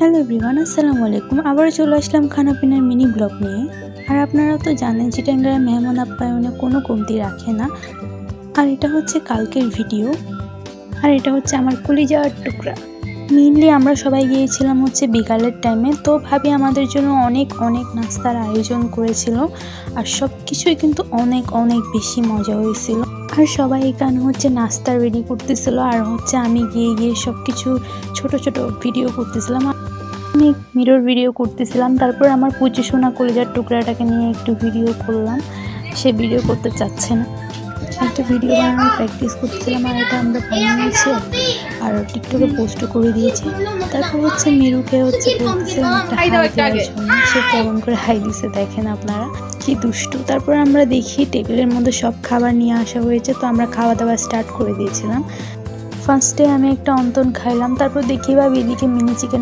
Hello everyone, আসসালামু আলাইকুম। আবারও চলে আসলাম খানাপিনার মিনি ব্লগ নিয়ে। আর আপনারা তো জানেন চিটাগাংয়ের মেহমান আপ্যায়নে কোনো কমতি রাখে না। আর এটা হচ্ছে কালকের ভিডিও, আর এটা হচ্ছে আমার কলিজার টুকরা। মেইনলি আমরা সবাই গিয়েছিলাম হচ্ছে বিকালের টাইমে, তো ভাবি আমাদের জন্য অনেক অনেক নাস্তার আয়োজন করেছিল। আর সব কিছুই কিন্তু অনেক অনেক বেশি মজা হয়েছিল। আর সবাই এখানে হচ্ছে নাস্তা রেডি করতেছিল, আর হচ্ছে আমি গিয়ে গিয়ে সব কিছু ছোট ছোট ভিডিও করতেছিলাম। আমি মিরর ভিডিও করতেছিলাম, তারপর আমার পুচু সোনা কলিজার টুকরাটাকে নিয়ে একটু ভিডিও করলাম। সে ভিডিও করতে চাচ্ছে না, একটা ভিডিও বানানোর প্র্যাকটিস করতেছিলাম। আর এটা আমরা বানিয়েছি আর টিকটকে পোস্ট করে দিয়েছি। তারপর হচ্ছে মিরুকে হচ্ছে বলতেছিলাম একটা হাই দেওয়ার জন্য, সে কেমন করে হাই দিছে দেখেন আপনারা, কি দুষ্টু। তারপর আমরা দেখি টেবিলের মধ্যে সব খাবার নিয়ে আসা হয়েছে, তো আমরা খাওয়া দাওয়া স্টার্ট করে দিয়েছিলাম। ফার্স্টে আমি একটা অন্তন খাইলাম, তারপর দেখি ভাবি এদিকে মিনি চিকেন